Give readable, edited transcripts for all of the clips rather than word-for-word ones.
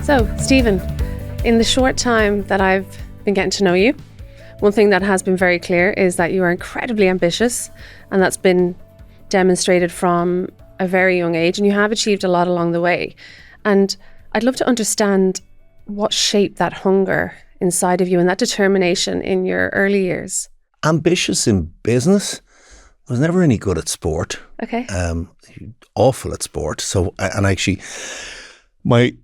So, Stephen, in the short time that I've been getting to know you, one thing that has been very clear is that you are incredibly ambitious, and that's been demonstrated from a very young age, and you have achieved a lot along the way. And I'd love to understand what shaped that hunger inside of you and that determination in your early years. Ambitious in business. I was never any good at sport. Okay. Awful at sport. So, and actually, my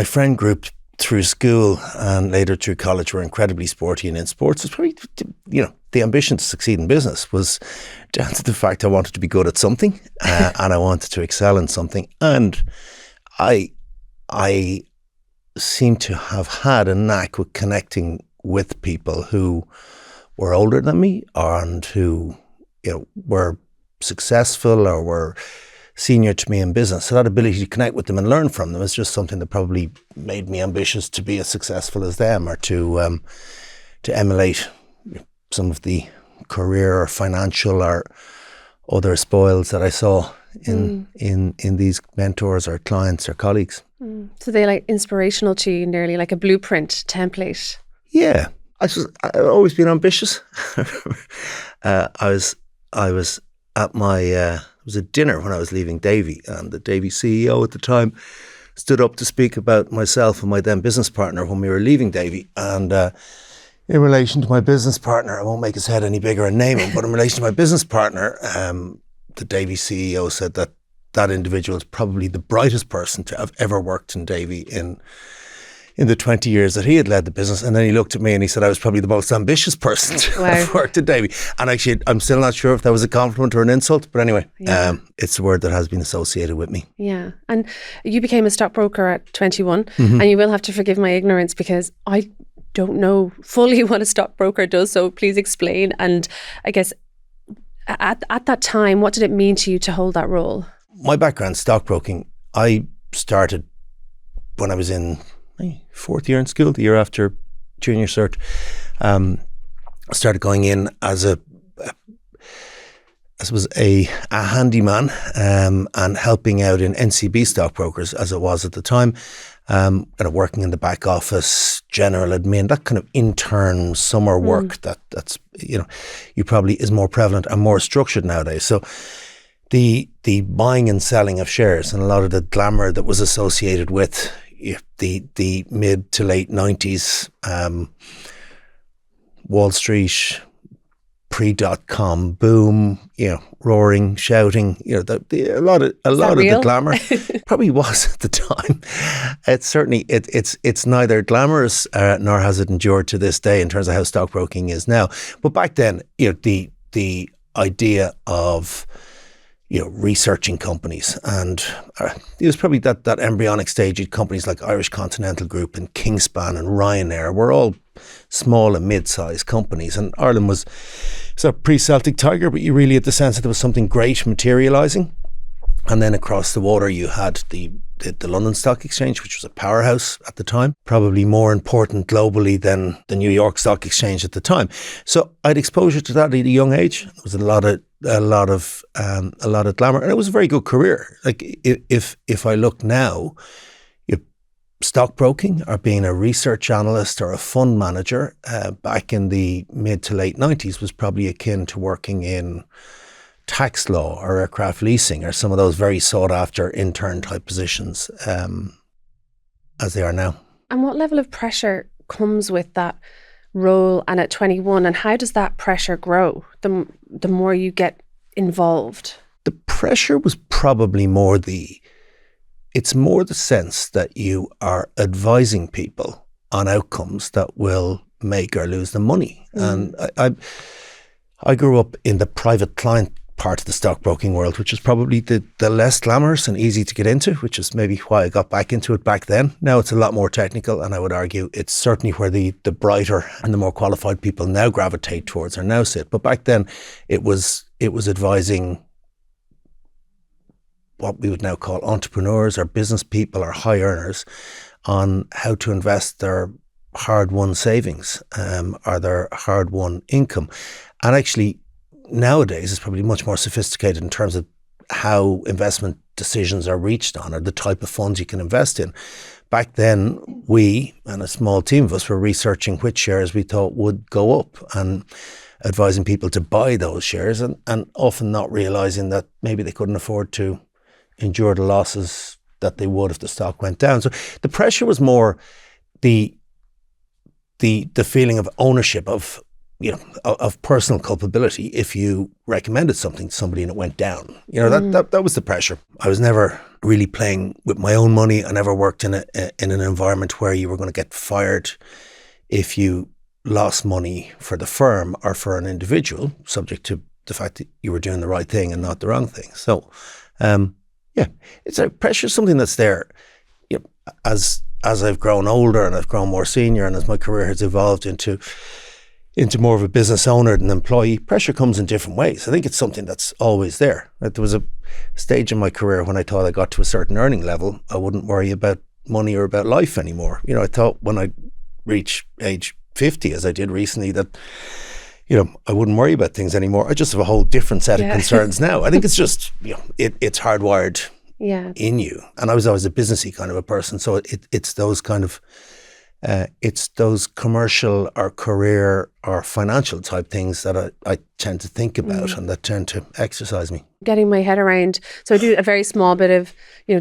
friend group through school and later through college were incredibly sporty, and in sports, it's probably, the ambition to succeed in business was down to the fact I wanted to be good at something and I wanted to excel in something. And I seem to have had a knack with connecting with people who were older than me and who, were successful or were senior to me in business. So that ability to connect with them and learn from them is just something that probably made me ambitious to be as successful as them, or to emulate some of the career or financial or other spoils that I saw in these mentors or clients or colleagues. So they like inspirational to you, nearly like a blueprint template. Yeah, I've always been ambitious. I was at my it was a dinner when I was leaving Davy, and the Davy CEO at the time stood up to speak about myself and my then business partner when we were leaving Davy. And in relation to my business partner, I won't make his head any bigger and name him, but in relation to my business partner, the Davy CEO said that that individual is probably the brightest person to have ever worked in Davy in the 20 years that he had led the business. And then he looked at me and he said I was probably the most ambitious person to have worked in Davy. And actually, I'm still not sure if that was a compliment or an insult, but anyway, it's a word that has been associated with me. Yeah. And you became a stockbroker at 21, and you will have to forgive my ignorance because I don't know fully what a stockbroker does. So please explain. And I guess at that time, what did it mean to you to hold that role? My background, stockbroking, I started when I was in fourth year in school, the year after junior cert. I started going in as a handyman and helping out in NCB stockbrokers, as it was at the time, kind of working in the back office, general admin, that kind of intern summer work that's you probably is more prevalent and more structured nowadays. So the buying and selling of shares and a lot of the glamour that was associated with the mid to late 90s, Wall Street, pre-dot-com boom, roaring, shouting, a lot of the glamour probably was at the time. It's certainly, it's neither glamorous nor has it endured to this day in terms of how stockbroking is now. But back then, the idea of researching companies, and it was probably that embryonic stage of companies like Irish Continental Group and Kingspan and Ryanair were all small and mid-sized companies, and Ireland was sort of pre-Celtic Tiger, but you really had the sense that there was something great materialising. And then across the water you had the London Stock Exchange, which was a powerhouse at the time, probably more important globally than the New York Stock Exchange at the time. So I had exposure to that at a young age. There was a lot of glamour, and it was a very good career. Like if I look now, stockbroking or being a research analyst or a fund manager back in the mid to late 90s was probably akin to working in tax law or aircraft leasing or some of those very sought after intern type positions as they are now. And what level of pressure comes with that role and at 21, and how does that pressure grow the more you get involved? The pressure was probably more the sense that you are advising people on outcomes that will make or lose them money. And I grew up in the private client part of the stockbroking world, which is probably the less glamorous and easy to get into, which is maybe why I got back into it back then. Now it's a lot more technical, and I would argue it's certainly where the brighter and the more qualified people now gravitate towards or now sit. But back then it was advising what we would now call entrepreneurs or business people or high earners on how to invest their hard-won savings or their hard-won income. And actually, nowadays it's probably much more sophisticated in terms of how investment decisions are reached on or the type of funds you can invest in. back then, we and a small team of us were researching which shares we thought would go up and advising people to buy those shares, and often not realising that maybe they couldn't afford to endure the losses that they would if the stock went down. So the pressure was more the feeling of ownership, of personal culpability if you recommended something to somebody and it went down. That was the pressure. I was never really playing with my own money. I never worked in an environment where you were going to get fired if you lost money for the firm or for an individual, subject to the fact that you were doing the right thing and not the wrong thing. So, it's a pressure, something that's there. As I've grown older and I've grown more senior, and as my career has evolved into more of a business owner than employee, pressure comes in different ways. I think it's something that's always there. There was a stage in my career when I thought I got to a certain earning level, I wouldn't worry about money or about life anymore. I thought when I reach age 50, as I did recently, that I wouldn't worry about things anymore. I just have a whole different set of concerns now. I think it's just it's hardwired in you. And I was always a businessy kind of a person, so it's those kind of it's those commercial or career or financial type things that I tend to think about and that tend to exercise me. Getting my head around. So I do a very small bit of,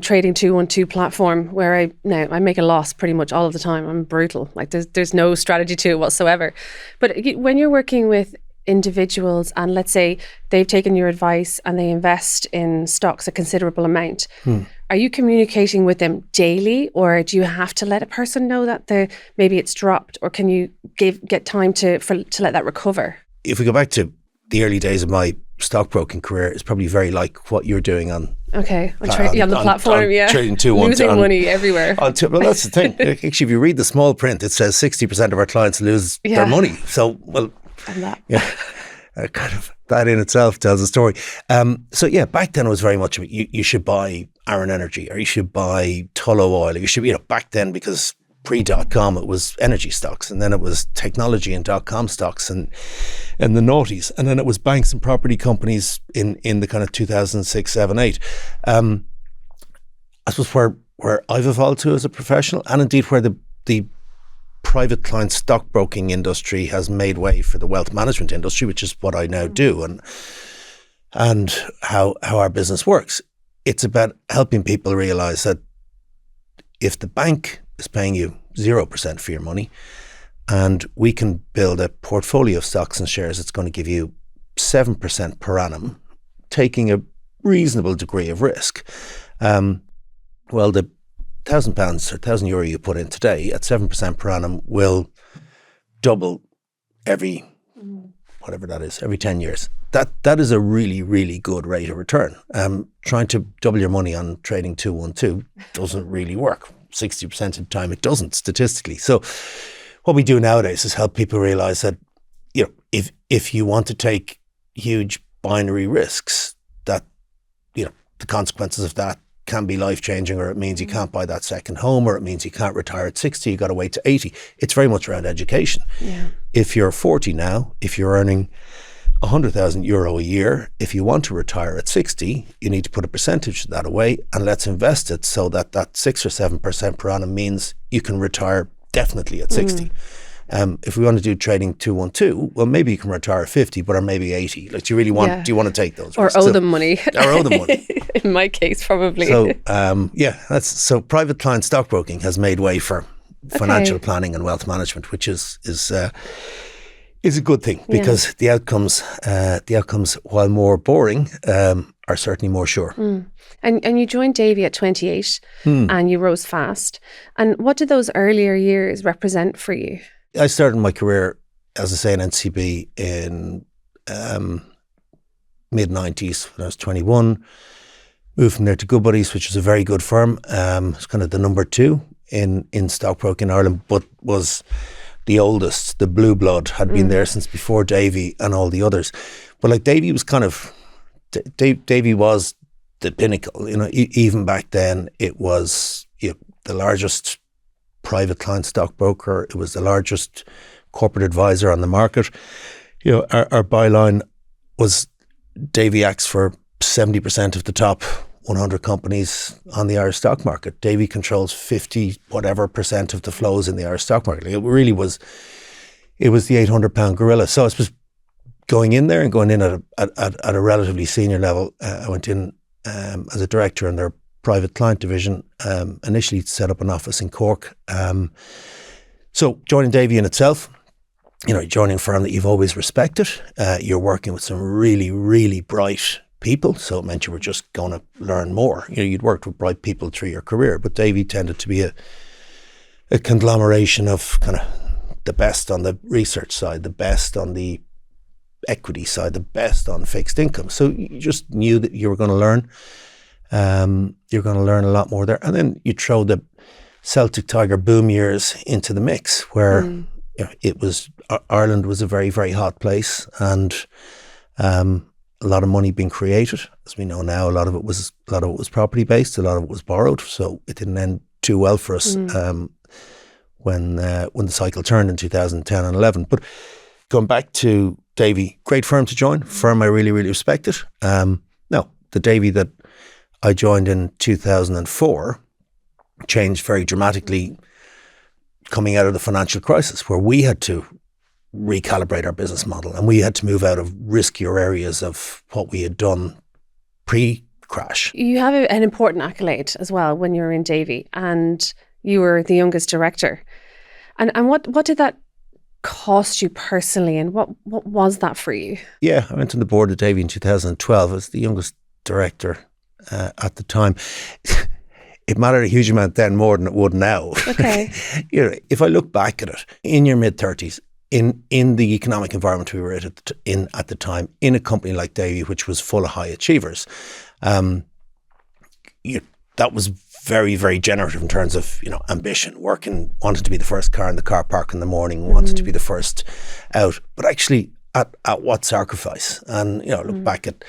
trading 212 platform where I make a loss pretty much all of the time. I'm brutal. Like there's no strategy to it whatsoever. But when you're working with individuals and let's say they've taken your advice and they invest in stocks a considerable amount, are you communicating with them daily, or do you have to let a person know that maybe it's dropped, or can you get time to let that recover? If we go back to the early days of my stockbroking career, it's probably very like what you're doing on on the platform, trading 212, losing money everywhere. Well, that's the thing. Actually, if you read the small print, it says 60% of our clients lose their money. So, kind of that in itself tells a story. Back then it was very much you should buy Aaron Energy, or you should buy Tullow Oil, or you should, back then, because pre-.com it was energy stocks, and then it was technology and .com stocks and the noughties, and then it was banks and property companies in the kind of 2006, 7, 8. I suppose where I've evolved to as a professional, and indeed where the private client stockbroking industry has made way for the wealth management industry, which is what I now do, and how our business works. It's about helping people realize that if the bank is paying you 0% for your money, and we can build a portfolio of stocks and shares that's going to give you 7% per annum, taking a reasonable degree of risk, the £1,000 or €1,000 you put in today at 7% per annum will double every whatever that is, every 10 years. That is a really, really good rate of return. Trying to double your money on trading 212 doesn't really work. 60% of the time it doesn't, statistically. So what we do nowadays is help people realize that, if you want to take huge binary risks, that, the consequences of that can be life-changing, or it means you can't buy that second home, or it means you can't retire at 60, you got to wait to 80. It's very much around education. Yeah. If you're 40 now, if you're earning €100,000 a year, if you want to retire at 60, you need to put a percentage of that away, and let's invest it so that 6 or 7% per annum means you can retire definitely at 60. If we want to do trading 212, well, maybe you can retire at 50, but or maybe 80. Like, do you really want? Do you want to take those risks? Or owe them money? Or owe them money. In my case, probably. So, so private client stockbroking has made way for financial planning and wealth management, which is a good thing, because the outcomes, while more boring, are certainly more sure. And you joined Davy at 28, and you rose fast. And what did those earlier years represent for you? I started my career, as I say, in NCB in mid-90s when I was 21. Moved from there to Goodbuddies, which was a very good firm. It's kind of the number 2 in stockbroking in Ireland, but was the oldest. The blue blood had been there since before Davy and all the others. But like Davy was Davy was the pinnacle. Even back then, it was the largest private client stockbroker. It was the largest corporate advisor on the market. Our byline was Davy acts for 70% of the top 100 companies on the Irish stock market. Davy controls 50 whatever % of the flows in the Irish stock market. It really was, it was the 800-pound gorilla. So I suppose going in there and going in at a relatively senior level, I went in as a director in their private client division, initially to set up an office in Cork. So joining Davy in itself, you know, joining a firm that you've always respected, you're working with some really, really bright people. So it meant you were just going to learn more. You know, you'd worked with bright people through your career, but Davy tended to be a conglomeration of kind of the best on the research side, the best on the equity side, the best on fixed income. So you just knew that you were going to learn. You're going to learn a lot more there. And then you throw the Celtic Tiger boom years into the mix, where you know, it was, Ireland was a very, very hot place, and a lot of money being created. As we know now, a lot of it was property based, a lot of it was borrowed. So it didn't end too well for us when the cycle turned in 2010 and 11. But going back to Davy, great firm to join, firm I really, really respected. No, the Davy that I joined in 2004 changed very dramatically coming out of the financial crisis, where we had to recalibrate our business model and we had to move out of riskier areas of what we had done pre-crash. You have an important accolade as well when you were in Davy, and you were the youngest director. And what did that cost you personally, and what was that for you? Yeah, I went on the board of Davy in 2012 as the youngest director at the time. It mattered a huge amount then, more than it would now. Okay. You know, if I look back at it, in your mid-30s, in the economic environment we were in at the time, in a company like Davy, which was full of high achievers, that was very, very generative in terms of, you know, ambition, working, wanted to be the first car in the car park in the morning, wanted to be the first out, but actually at what sacrifice? And, you know, look back at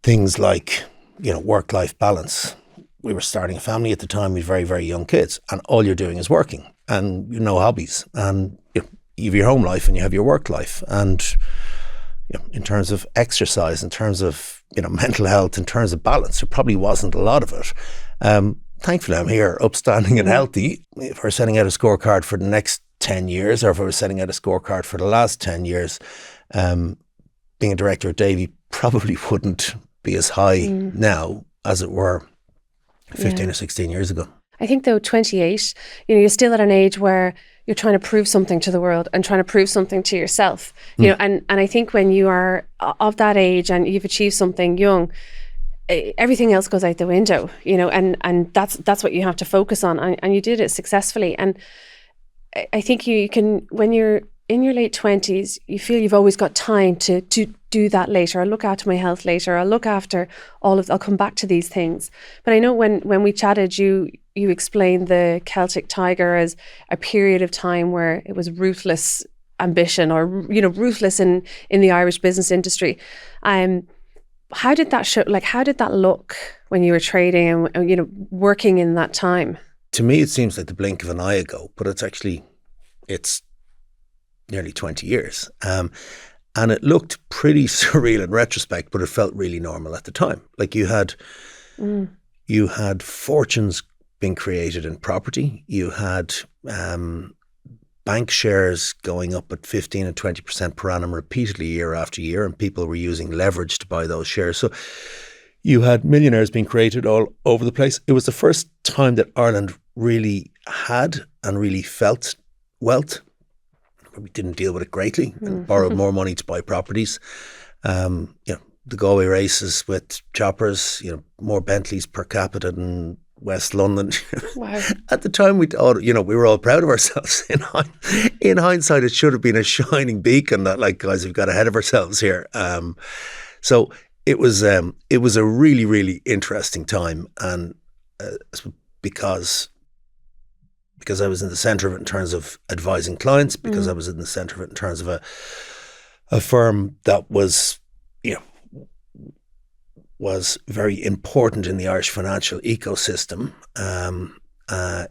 things like, you know, work-life balance. We were starting a family at the time with very, very young kids, and all you're doing is working, and you have no hobbies, and you have your home life and you have your work life. And you know, in terms of exercise, in terms of, you know, mental health, in terms of balance, there probably wasn't a lot of it. Thankfully, I'm here, upstanding and healthy. If we're setting out a scorecard for the next 10 years, or if we were setting out a scorecard for the last 10 years, being a director at Davy probably wouldn't be as high now as it were 15 or 16 years ago. I think though 28, you know, you're still at an age where you're trying to prove something to the world and trying to prove something to yourself, you know, and I think when you are of that age and you've achieved something young, everything else goes out the window, you know, and that's what you have to focus on, and you did it successfully. And I think you can, when you're in your late 20s, you feel you've always got time to do that later. I'll look after my health later. I'll look after I'll come back to these things. But I know when we chatted, you explained the Celtic Tiger as a period of time where it was ruthless ambition, or, you know, ruthless in the Irish business industry. How did that show, like, how did that look when you were trading and, you know, working in that time? To me, it seems like the blink of an eye ago, but it's nearly 20 years. And it looked pretty surreal in retrospect, but it felt really normal at the time. Like you had fortunes being created in property. You had bank shares going up at 15 and 20% per annum repeatedly year after year, and people were using leverage to buy those shares. So you had millionaires being created all over the place. It was the first time that Ireland really had and really felt wealth. We didn't deal with it greatly and borrowed more money to buy properties. You know, the Galway races with choppers, you know, more Bentleys per capita than West London. Wow. At the time, we thought, you know, we were all proud of ourselves. In hindsight, it should have been a shining beacon that, like, guys, we've got ahead of ourselves here. So it was a really, really interesting time, and because I was in the centre of it in terms of advising clients, because I was in the centre of it in terms of a firm that was, you know, was very important in the Irish financial ecosystem.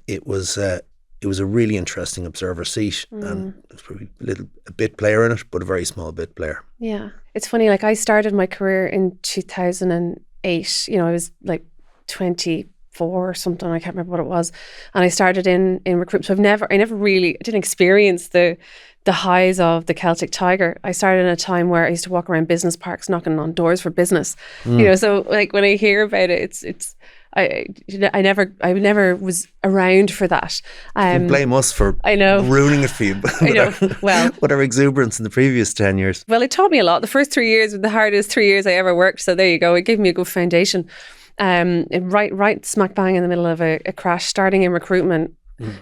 It was a really interesting observer seat, and it was probably a bit player in it, but a very small bit player. Yeah, it's funny. Like, I started my career in 2000, and 8. I was like 24 or something. I can't remember what it was. And I started in recruitment. So I didn't experience the highs of the Celtic Tiger. I started in a time where I used to walk around business parks knocking on doors for business. So like when I hear about it, I never was around for that. You blame us for ruining it for you. I know. Well, whatever exuberance in the previous 10 years. Well, it taught me a lot. The first 3 years were the hardest 3 years I ever worked. So there you go. It gave me a good foundation. Right smack bang in the middle of a crash, starting in recruitment,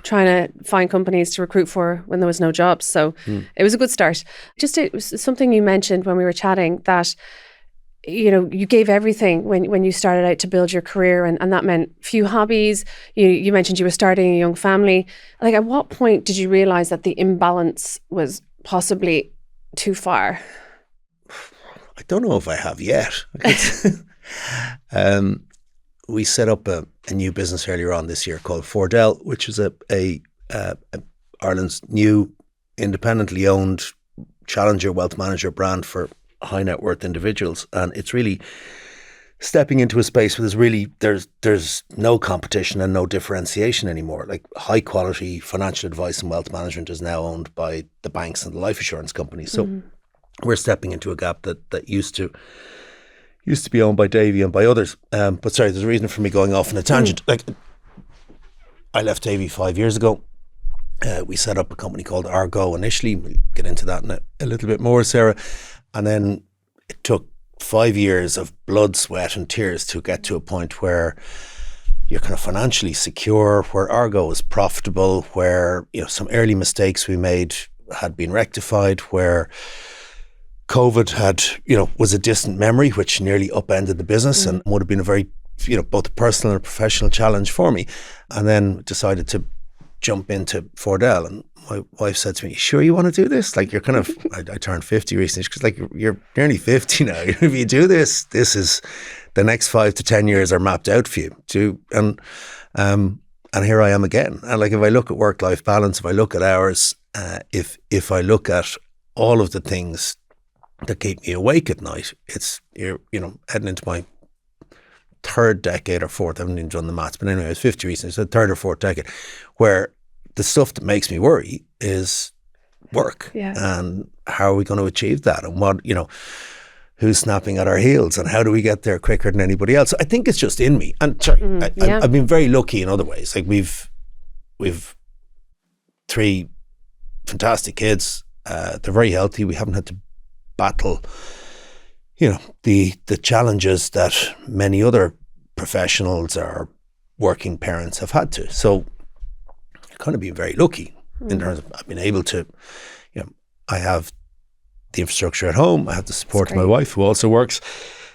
trying to find companies to recruit for when there was no jobs. So it was a good start. It was something you mentioned when we were chatting that you gave everything when you started out to build your career, and that meant few hobbies. You mentioned you were starting a young family. Like, at what point did you realize that the imbalance was possibly too far? I don't know if I have yet. We set up a new business earlier on this year called Fordel, which is Ireland's new independently owned challenger wealth manager brand for high net worth individuals, and it's really stepping into a space where there's no competition and no differentiation anymore. Like, high quality financial advice and wealth management is now owned by the banks and the life assurance companies. So we're stepping into a gap that used to be owned by Davy and by others. But sorry, there's a reason for me going off on a tangent. Like, I left Davy 5 years ago. We set up a company called Argo initially. We'll get into that in a little bit more, Sarah. And then it took 5 years of blood, sweat and tears to get to a point where you're kind of financially secure, where Argo is profitable, where some early mistakes we made had been rectified, where COVID was a distant memory, which nearly upended the business and would have been a very, both a personal and a professional challenge for me. And then decided to jump into Fordel, and my wife said to me, "Sure you want to do this? Like, you're kind of," I turned 50 recently, because like, you're nearly 50 now. If you do this is the next 5 to 10 years are mapped out for you. And here I am again. And like, if I look at work-life balance, if I look at hours, if I look at all of the things that keep me awake at night, you're heading into my third decade or fourth. I haven't even done the maths, but anyway, I was 50 recently, so third or fourth decade, where the stuff that makes me worry is work. Yeah. And how are we going to achieve that? And what, who's snapping at our heels, and how do we get there quicker than anybody else? I think it's just in me. And sorry, I've been very lucky in other ways. Like, we've 3 fantastic kids. They're very healthy. We haven't had to battle the challenges that many other professionals or working parents have had to. So I've kind of been very lucky in terms of I've been able to, I have the infrastructure at home. I have the support of my wife, who also works,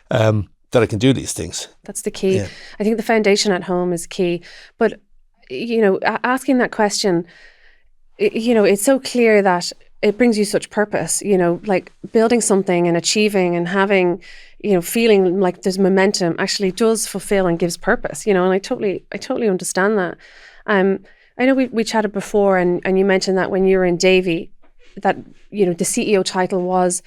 that I can do these things. That's the key. Yeah. I think the foundation at home is key. But, asking that question, it's so clear that it brings you such purpose, like building something and achieving and having, feeling like there's momentum actually does fulfill and gives purpose, and I totally understand that. I know we chatted before, and you mentioned that when you were in Davy, that, the CEO title was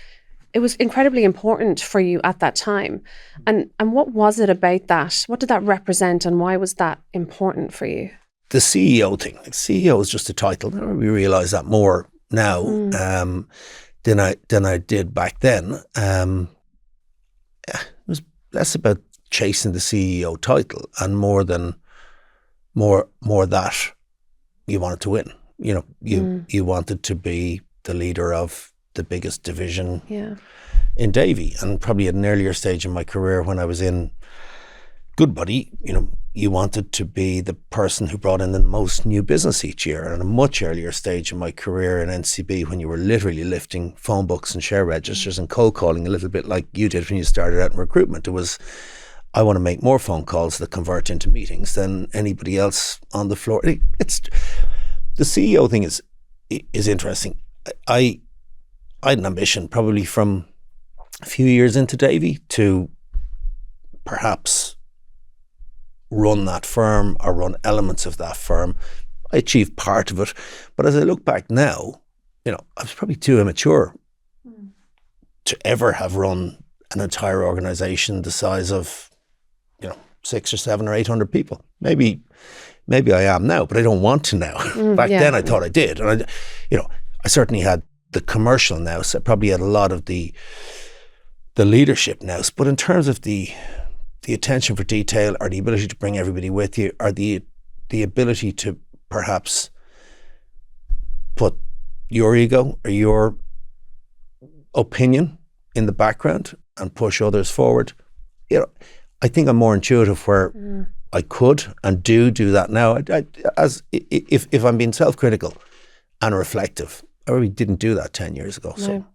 incredibly important for you at that time. And what was it about that? What did that represent, and why was that important for you? The CEO thing, like, CEO is just a title. We realise that more now than I did back then. It was less about chasing the CEO title and more that you wanted to win. You wanted to be the leader of the biggest division in Davy, and probably at an earlier stage in my career when I was in Goodbody, you wanted to be the person who brought in the most new business each year. And at a much earlier stage in my career in NCB, when you were literally lifting phone books and share registers and cold calling, a little bit like you did when you started out in recruitment, it was, I want to make more phone calls that convert into meetings than anybody else on the floor. It's the CEO thing is interesting. I had an ambition probably from a few years into Davy to perhaps run that firm or run elements of that firm. I achieved part of it, but as I look back now, I was probably too immature to ever have run an entire organisation the size of 600 or 700 or 800 people. Maybe I am now, but I don't want to now. Back then I thought I did. And I certainly had the commercial now, so I probably had a lot of the leadership now. But in terms of the attention for detail, or the ability to bring everybody with you, or the ability to perhaps put your ego or your opinion in the background and push others forward, I think I'm more intuitive where I could and do that now. If I'm being self-critical and reflective, I really didn't do that 10 years ago. No. So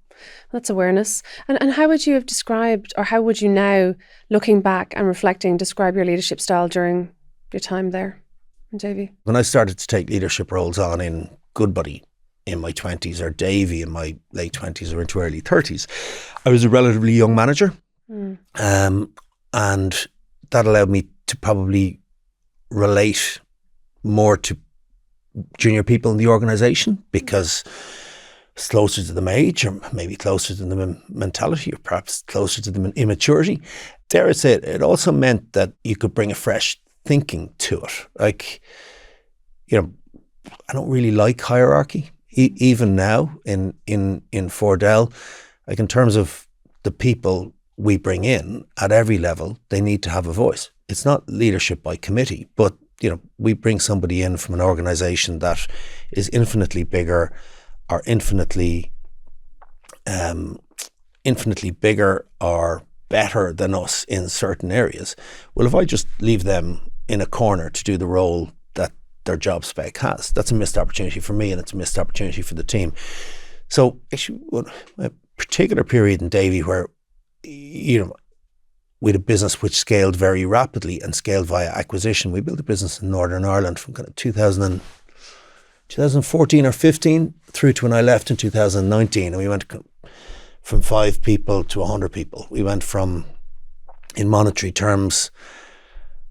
that's awareness. And how would you have described, or how would you now, looking back and reflecting, describe your leadership style during your time there in Davy? When I started to take leadership roles on in Goodbody in my 20s, or Davy in my late 20s or into early 30s, I was a relatively young manager. And that allowed me to probably relate more to junior people in the organisation, because it's closer to them age, or maybe closer to the mentality, or perhaps closer to the immaturity. Dare I say it also meant that you could bring a fresh thinking to it. Like, I don't really like hierarchy, even now in Fordel. Like, in terms of the people we bring in at every level, they need to have a voice. It's not leadership by committee, but we bring somebody in from an organisation that is infinitely bigger, or infinitely bigger or better than us in certain areas. Well, if I just leave them in a corner to do the role that their job spec has, that's a missed opportunity for me, and it's a missed opportunity for the team. So actually, a particular period in Davy where we had a business which scaled very rapidly and scaled via acquisition. We built a business in Northern Ireland from kind of 2014 or 15 through to when I left in 2019, and we went from 5 people to 100 people. We went from, in monetary terms,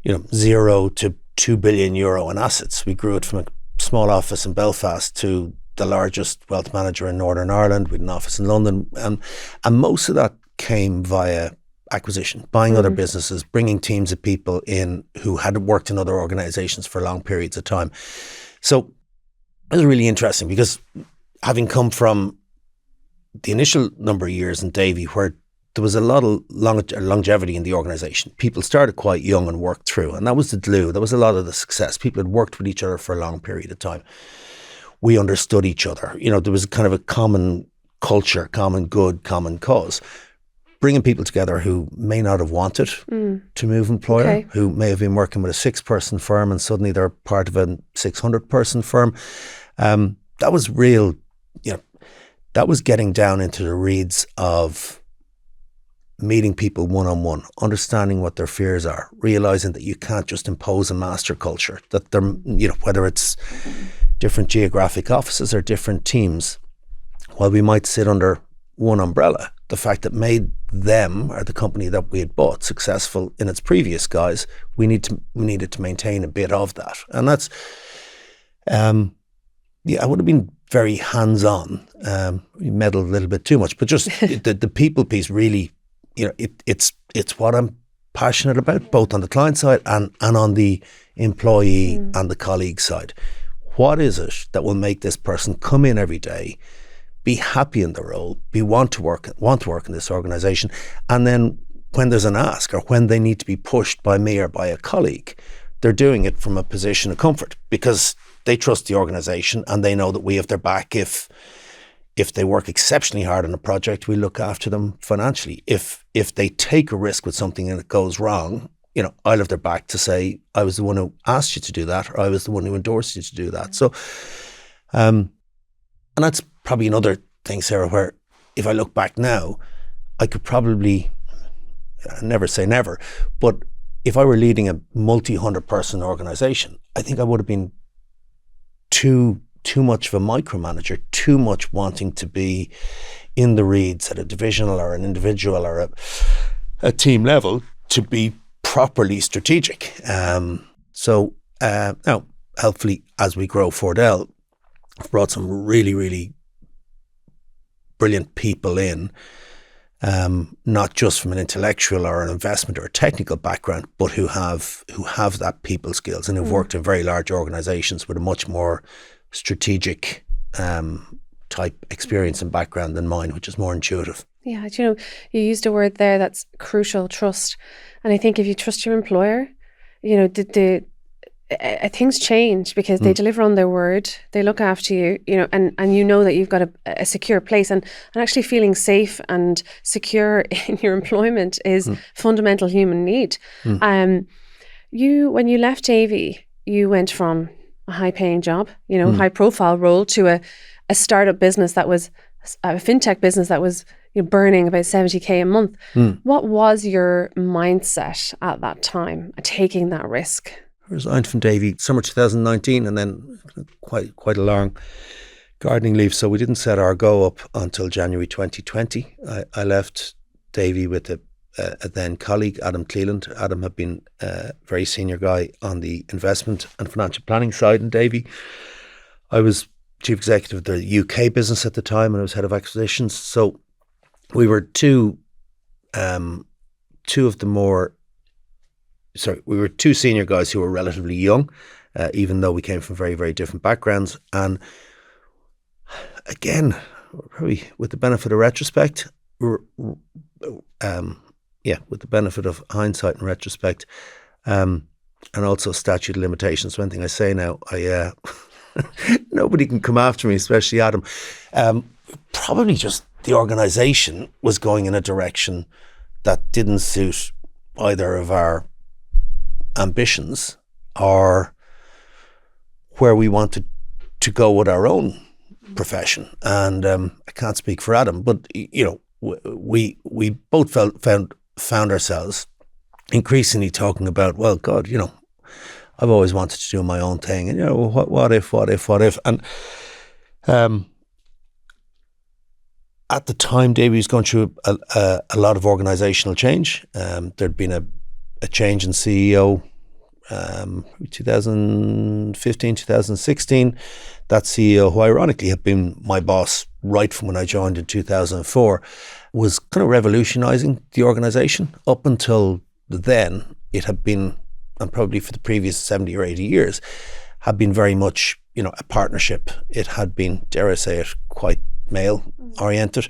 0 to €2 billion in assets. We grew it from a small office in Belfast to the largest wealth manager in Northern Ireland. We had an office in London, and most of that came via acquisition, buying other businesses, bringing teams of people in who had worked in other organizations for long periods of time. So it was really interesting, because having come from the initial number of years in Davy, where there was a lot of longevity in the organisation. People started quite young and worked through, and that was the glue. That was a lot of the success. People had worked with each other for a long period of time. We understood each other. There was kind of a common culture, common good, common cause. Bringing people together who may not have wanted to move employer, who may have been working with a 6-person firm and suddenly they're part of a 600-person firm. That was real, that was getting down into the reeds of meeting people one-on-one, understanding what their fears are, realising that you can't just impose a master culture, that they're, whether it's different geographic offices or different teams, while we might sit under one umbrella, the fact that made them, or the company that we had bought, successful in its previous guise, we needed to maintain a bit of that. And that's, I would have been very hands-on. We meddled a little bit too much, but just the people piece really, it's what I'm passionate about, both on the client side and on the employee and the colleague side. What is it that will make this person come in every day, be happy in the role, want to work in this organisation, and then when there's an ask or when they need to be pushed by me or by a colleague, they're doing it from a position of comfort because they trust the organisation and they know that we have their back. If they work exceptionally hard on a project, we look after them financially. If they take a risk with something and it goes wrong, I'll have their back to say, I was the one who asked you to do that, or I was the one who endorsed you to do that. So, and that's probably another thing, Sarah, where if I look back now, I could probably, never say never, but if I were leading a multi-100-person organisation, I think I would have been too much of a micromanager, too much wanting to be in the reeds at a divisional or an individual or a team level to be properly strategic. So now, helpfully, as we grow Fordel, I've brought some really, really brilliant people in not just from an intellectual or an investment or a technical background, but who have that people skills and who've worked in very large organizations with a much more strategic type experience and background than mine, which is more intuitive. Yeah, you used a word there that's crucial, trust. And I think if you trust your employer, things change because they deliver on their word, they look after you, and you know that you've got a secure place, and actually feeling safe and secure in your employment is fundamental human need. When you left Davy, you went from a high paying job, high profile role to a startup business that was a fintech business that was burning about 70k a month. What was your mindset at that time, taking that risk? I resigned from Davy summer 2019, and then quite a long gardening leave. So we didn't set our go up until January 2020. I left Davy with a then colleague, Adam Cleland. Adam had been a very senior guy on the investment and financial planning side in Davy. I was chief executive of the UK business at the time, and I was head of acquisitions. So we were two senior guys who were relatively young, even though we came from very, very different backgrounds. And again, probably with the benefit of retrospect, with the benefit of hindsight and retrospect, and also statute of limitations. One thing I say now, nobody can come after me, especially Adam. Probably just the organisation was going in a direction that didn't suit either of our ambitions or where we wanted to go with our own profession. And I can't speak for Adam, but we both found ourselves increasingly talking about, well, God, I've always wanted to do my own thing, and what if, and at the time, Davy was going through a lot of organisational change. There'd been a change in CEO 2015, 2016. That CEO, who ironically had been my boss right from when I joined in 2004, was kind of revolutionising the organisation. Up until then, it had been, and probably for the previous 70 or 80 years, had been very much, a partnership. It had been, dare I say it, quite male-oriented.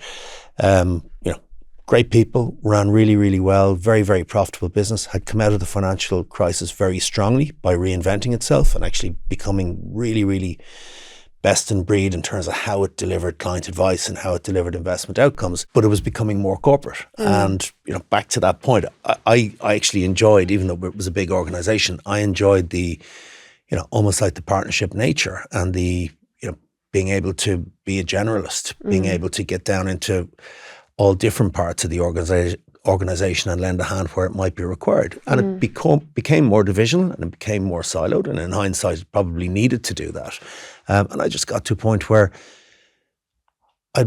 Great people, ran really, really well, very, very profitable business, had come out of the financial crisis very strongly by reinventing itself and actually becoming really, really best in breed in terms of how it delivered client advice and how it delivered investment outcomes. But it was becoming more corporate. And, back to that point, I actually enjoyed, even though it was a big organisation, I enjoyed the, almost like the partnership nature and the, being able to be a generalist, being able to get down into all different parts of the organisation and lend a hand where it might be required. And it became more divisional and it became more siloed. And in hindsight, it probably needed to do that. And I just got to a point where as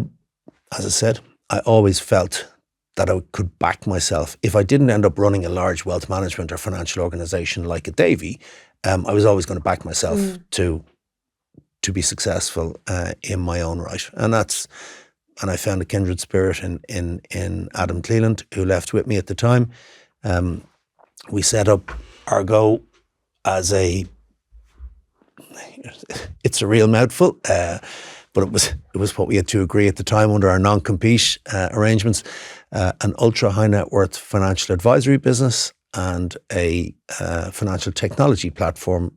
I said, I always felt that I could back myself. If I didn't end up running a large wealth management or financial organisation like a Davy, I was always going to back myself to be successful in my own right. And I found a kindred spirit in Adam Cleland, who left with me at the time. We set up Argo as it's a real mouthful, but it was what we had to agree at the time under our non-compete arrangements, an ultra high net worth financial advisory business and a financial technology platform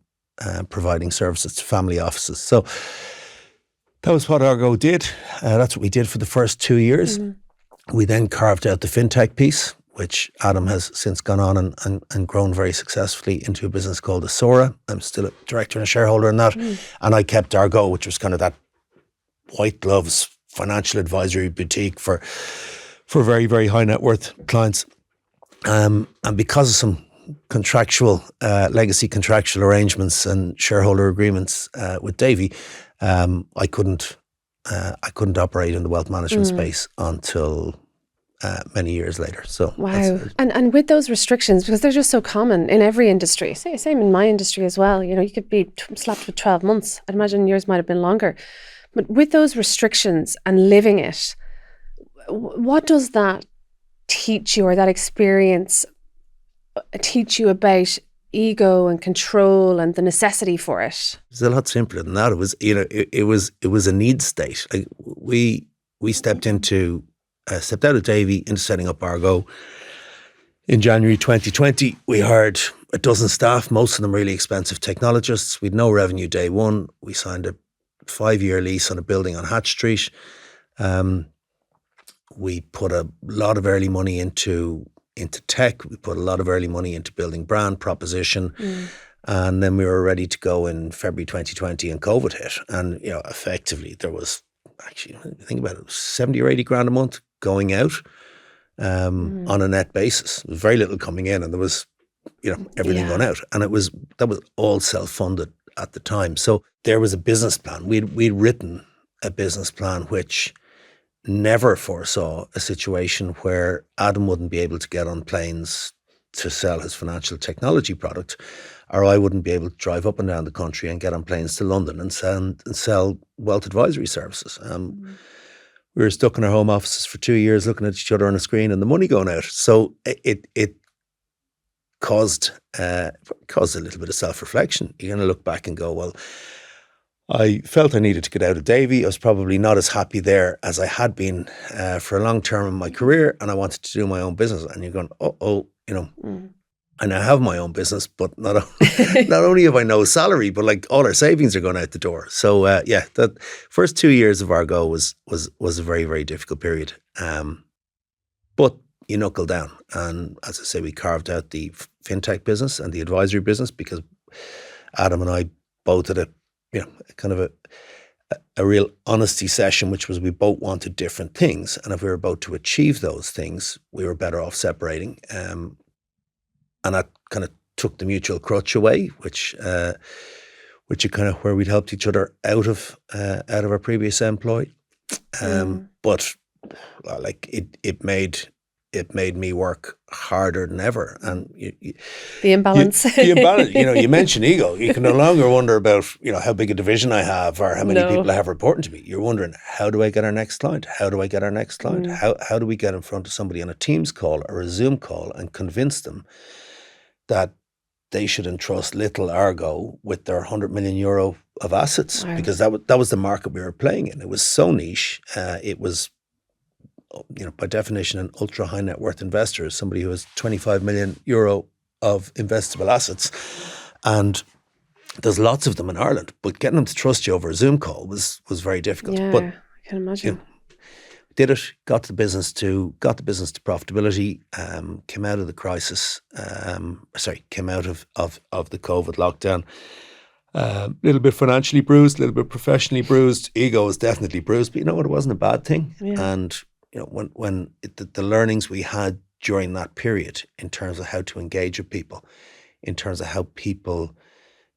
providing services to family offices. So that was what Argo did. That's what we did for the first 2 years. We then carved out the fintech piece, which Adam has since gone on and grown very successfully into a business called Asora. I'm still a director and a shareholder in that. And I kept Argo, which was kind of that white gloves financial advisory boutique for very, very high net worth clients. And because of some legacy contractual arrangements and shareholder agreements with Davy, I couldn't operate in the wealth management space until many years later. So wow. And with those restrictions, because they're just so common in every industry, same in my industry as well, you could be slapped with 12 months. I'd imagine yours might have been longer. But with those restrictions and living it, what does that teach you, or that experience teach you about ego and control and the necessity for it? It's a lot simpler than that. It was, it was a need state. Like we stepped out of Davy into setting up Argo in January 2020. We hired a dozen staff, most of them really expensive technologists. We'd no revenue day one. We signed a 5-year lease on a building on Hatch Street. We put a lot of early money into tech. We put a lot of early money into building brand proposition. And then we were ready to go in February 2020 and COVID hit. And, effectively there was actually, think about it, 70 or 80 grand a month going out on a net basis. There was very little coming in, and there was, everything going out. And that was all self-funded at the time. So there was a business plan. We'd written a business plan which never foresaw a situation where Adam wouldn't be able to get on planes to sell his financial technology product, or I wouldn't be able to drive up and down the country and get on planes to London and sell wealth advisory services. We were stuck in our home offices for 2 years looking at each other on a screen and the money going out. So it caused a little bit of self-reflection. You're going to look back and go, well, I felt I needed to get out of Davy. I was probably not as happy there as I had been for a long term in my career, and I wanted to do my own business. And you're going, I now have my own business, but not only have I no salary, but like all our savings are going out the door. So that first 2 years of Argo was a very, very difficult period. But you knuckle down, and as I say, we carved out the fintech business and the advisory business because Adam and I both had kind of a real honesty session, which was we both wanted different things, and if we were about to achieve those things, we were better off separating. And that kind of took the mutual crutch away, which is kind of where we'd helped each other out of our previous employ. But it made me work harder than ever. And the imbalance. You mentioned ego. You can no longer wonder about, how big a division I have or how many people I have reporting to me. You're wondering, how do I get our next client? How do I get our next client? How do we get in front of somebody on a Teams call or a Zoom call and convince them that they should entrust little Argo with their 100 million euro of assets? Wow. Because that was the market we were playing in. It was so niche. It was, by definition, an ultra high net worth investor is somebody who has 25 million euro of investable assets. And there's lots of them in Ireland, but getting them to trust you over a Zoom call was very difficult. Yeah, but I can imagine. Did it, got the business to profitability, came out of the crisis, came out of the COVID lockdown, a little bit financially bruised, a little bit professionally bruised. Ego was definitely bruised, but you know what, it wasn't a bad thing. Yeah. And when the learnings we had during that period in terms of how to engage with people, in terms of how people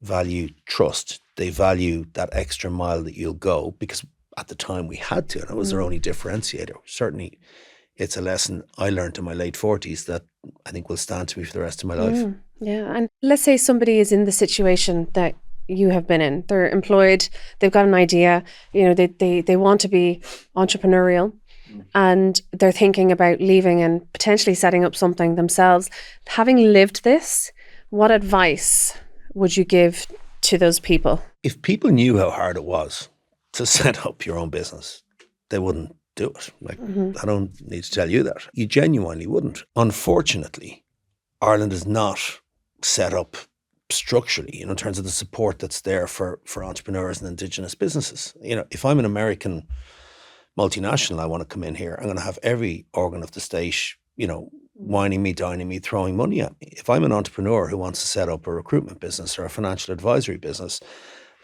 value trust, they value that extra mile that you'll go, because at the time we had to, and it was their only differentiator. Certainly it's a lesson I learned in my late 40s that I think will stand to me for the rest of my life. Yeah, and let's say somebody is in the situation that you have been in. They're employed, they've got an idea, they want to be entrepreneurial, and they're thinking about leaving and potentially setting up something themselves. Having lived this, what advice would you give to those people? If people knew how hard it was to set up your own business, they wouldn't do it. I don't need to tell you that. You genuinely wouldn't. Unfortunately, Ireland is not set up structurally, in terms of the support that's there for entrepreneurs and indigenous businesses. If I'm an American multinational, I want to come in here, I'm going to have every organ of the state, whining me, dining me, throwing money at me. If I'm an entrepreneur who wants to set up a recruitment business or a financial advisory business,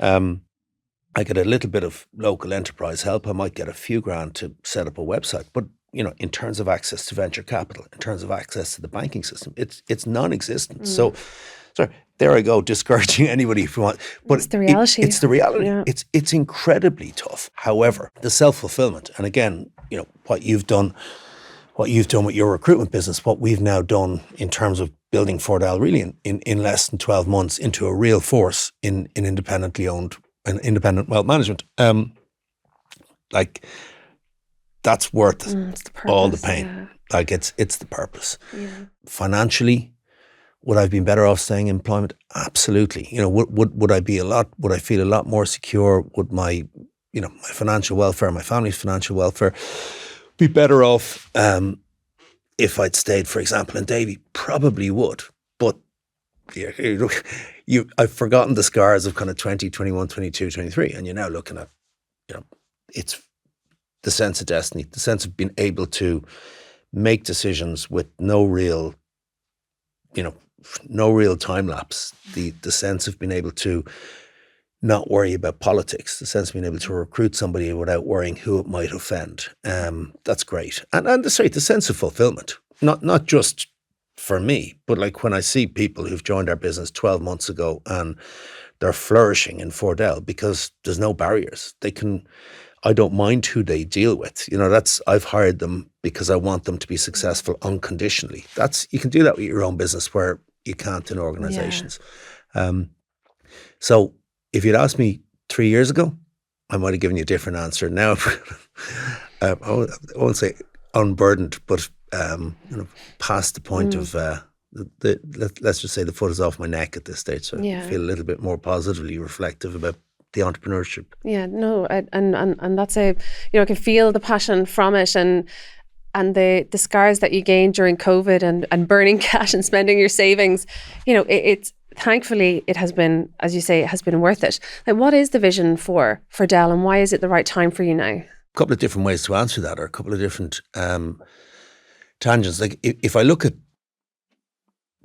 I get a little bit of local enterprise help. I might get a few grand to set up a website. But, in terms of access to venture capital, in terms of access to the banking system, it's non-existent. So, there I go, discouraging anybody if you want. But it's the reality. It's the reality. Yeah. It's incredibly tough. However, the self-fulfillment, and again, what you've done with your recruitment business, what we've now done in terms of building Fordel really in less than 12 months into a real force in independently owned and independent wealth management, that's worth all the pain. Like it's the purpose. Yeah. Financially, would I have been better off staying in employment? Absolutely. You know, would I feel a lot more secure? Would my financial welfare, my family's financial welfare be better off if I'd stayed, for example, in Davy? Probably would. But I've forgotten the scars of kind of 20, 21, 22, 23, and you're now looking at, it's the sense of destiny, the sense of being able to make decisions with no real time lapse, the sense of being able to not worry about politics, the sense of being able to recruit somebody without worrying who it might offend. That's great. And the sense of fulfillment, not just for me, but like when I see people who've joined our business 12 months ago and they're flourishing in Fordel because there's no barriers. I don't mind who they deal with. I've hired them because I want them to be successful unconditionally. You can do that with your own business where you can't in organizations. Yeah. So if you'd asked me 3 years ago, I might have given you a different answer. Now, I won't say unburdened, but past the point of let's just say the foot is off my neck at this stage. So I feel a little bit more positively reflective about the entrepreneurship. Yeah, no, and that's I can feel the passion from it, and the scars that you gained during COVID and burning cash and spending your savings. It's thankfully it has been, as you say, it has been worth it. Like, what is the vision for Dell, and why is it the right time for you now? A couple of different ways to answer that, or a couple of different tangents. Like if I look at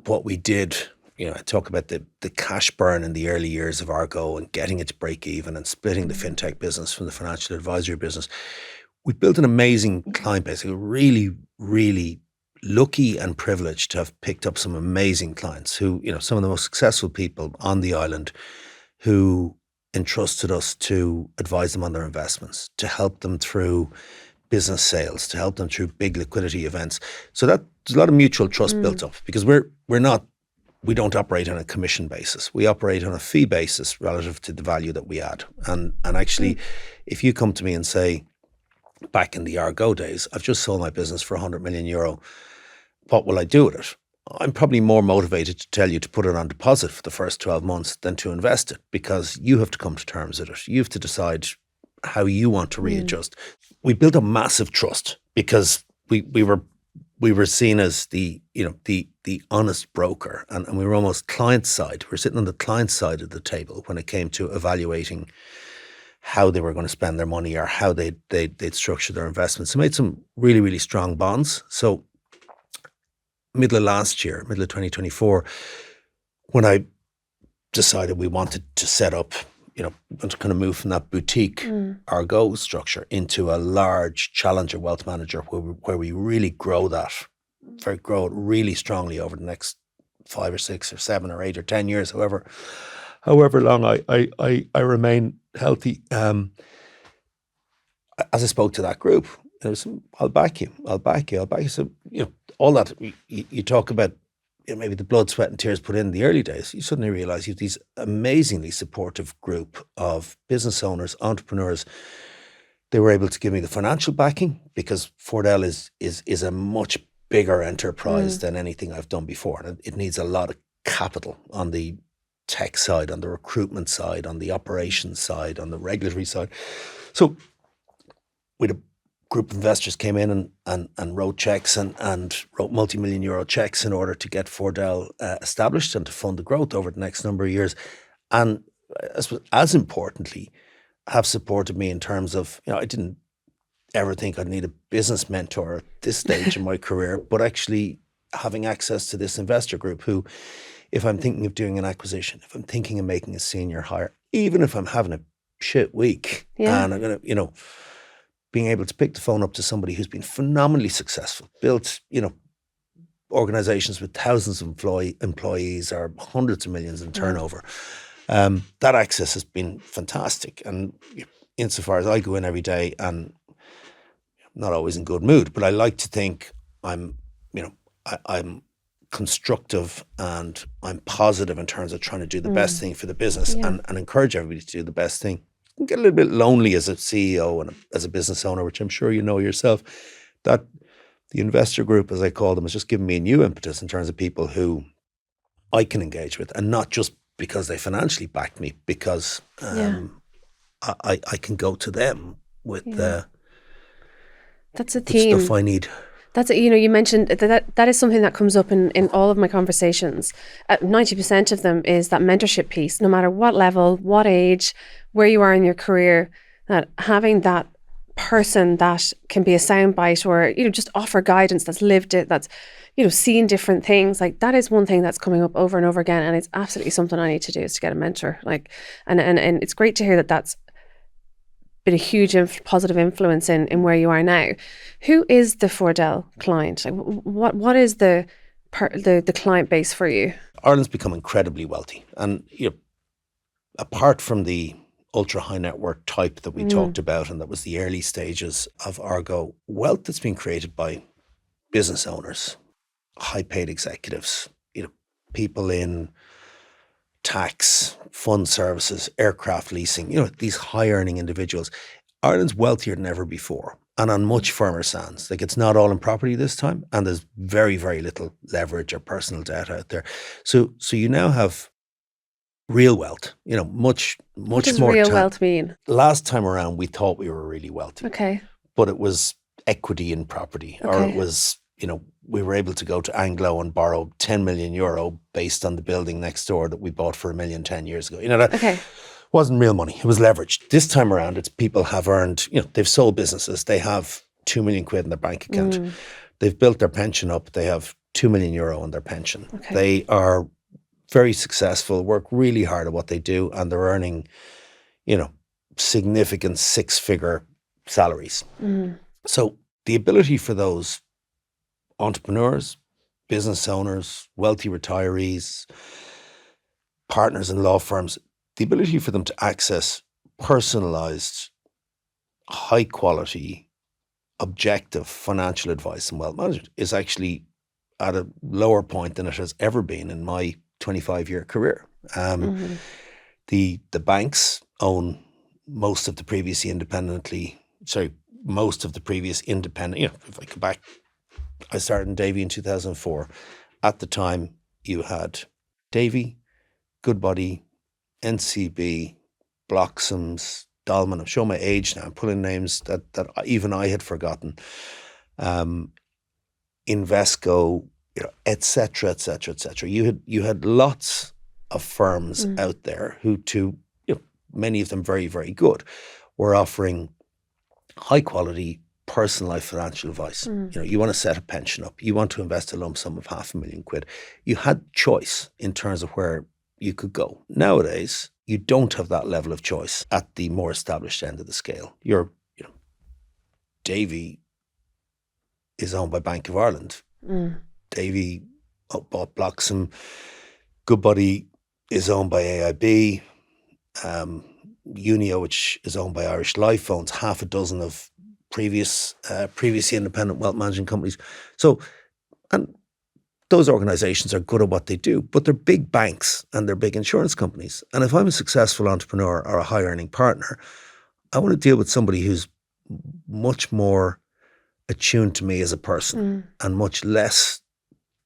what we did, I talk about the cash burn in the early years of Argo and getting it to break even and splitting the fintech business from the financial advisory business. We built an amazing client base. We were really, really lucky and privileged to have picked up some amazing clients who, some of the most successful people on the island who entrusted us to advise them on their investments, to help them through business sales, to help them through big liquidity events. So that there's a lot of mutual trust built up, because we don't operate on a commission basis. We operate on a fee basis relative to the value that we add. And actually, if you come to me and say, back in the Argo days, I've just sold my business for €100 million, what will I do with it? I'm probably more motivated to tell you to put it on deposit for the first 12 months than to invest it, because you have to come to terms with it. You have to decide how you want to readjust. We built a massive trust because we were seen as the honest broker, and we were almost client side. We were sitting on the client side of the table when it came to evaluating how they were going to spend their money or how they'd structure their investments. So made some really, really strong bonds. So middle of last year, middle of 2024, when I decided we wanted to set up, and to kind of move from that boutique Argo structure into a large challenger wealth manager where we really grow it really strongly over the next 5 or 6 or 7 or 8 or 10 years, however long I remain healthy. As I spoke to that group, I'll back you. So, all that you talk about, maybe the blood, sweat and tears put in the early days, you suddenly realize you have these amazingly supportive group of business owners, entrepreneurs. They were able to give me the financial backing, because Fordel is a much bigger enterprise than anything I've done before. And it needs a lot of capital on the tech side, on the recruitment side, on the operations side, on the regulatory side. So with a group of investors came in and wrote checks and wrote multi-million euro checks in order to get Fordel established and to fund the growth over the next number of years. And as importantly, have supported me in terms of, I didn't ever think I'd need a business mentor at this stage in my career, but actually having access to this investor group who, if I'm thinking of doing an acquisition, if I'm thinking of making a senior hire, even if I'm having a shit week and I'm going to, being able to pick the phone up to somebody who's been phenomenally successful, built, organizations with thousands of employees or hundreds of millions in turnover. That access has been fantastic. And insofar as I go in every day, and not always in good mood, but I like to think I'm constructive and I'm positive in terms of trying to do the best thing for the business and encourage everybody to do the best thing. You can get a little bit lonely as a CEO and as a business owner, which I'm sure you know yourself, that the investor group, as I call them, has just given me a new impetus in terms of people who I can engage with, and not just because they financially backed me, because I can go to them with that's a with theme. stuff I need. That's it. You mentioned that is something that comes up in all of my conversations. 90% of them is that mentorship piece, no matter what level, what age, where you are in your career, that having that person that can be a soundbite or, just offer guidance, that's lived it, that's, seen different things. Like, that is one thing that's coming up over and over again. And it's absolutely something I need to do, is to get a mentor. Like, and it's great to hear that that's been a huge positive influence in where you are now. Who is the Fordel client? Like, what is the client base for you? Ireland's become incredibly wealthy, and apart from the ultra high net worth type that we talked about, and that was the early stages of Argo, wealth that's been created by business owners, high paid executives, people in tax, fund services, aircraft leasing, these high earning individuals. Ireland's wealthier than ever before, and on much firmer sands. Like, it's not all in property this time, and there's very, very little leverage or personal debt out there. So you now have real wealth, much What does more. Real wealth mean? Last time around, we thought we were really wealthy. Okay. But it was equity in property, or it was, we were able to go to Anglo and borrow 10 million euro based on the building next door that we bought for $1 million 10 years ago. That wasn't real money. It was leveraged. This time around, it's people have earned, they've sold businesses. They have 2 million quid in their bank account. They've built their pension up. They have 2 million euro in their pension. Okay. They are very successful, work really hard at what they do, and they're earning, significant 6-figure salaries. So the ability for those entrepreneurs, business owners, wealthy retirees, partners in law firms, the ability for them to access personalized, high quality, objective financial advice and wealth management is actually at a lower point than it has ever been in my 25-year career. The banks own most of the previous independent. If I go back, I started in Davy in 2004. At the time, you had Davy, Goodbody, NCB, Bloxham's, Dolman. I'm showing my age now. I'm pulling names that even I had forgotten. Invesco, et cetera, et cetera, et cetera. You had lots of firms out there who, many of them very, very good, were offering high quality, personalized financial advice. You want to set a pension up, you want to invest a lump sum of £500,000 quid. You had choice in terms of where you could go. Nowadays, you don't have that level of choice at the more established end of the scale. Davy is owned by Bank of Ireland. Davy bought Bloxham. Goodbody is owned by AIB. Unio, which is owned by Irish Life, owns half a dozen of previously independent wealth management companies. So, and those organizations are good at what they do, but they're big banks and they're big insurance companies. And if I'm a successful entrepreneur or a high earning partner, I want to deal with somebody who's much more attuned to me as a person and much less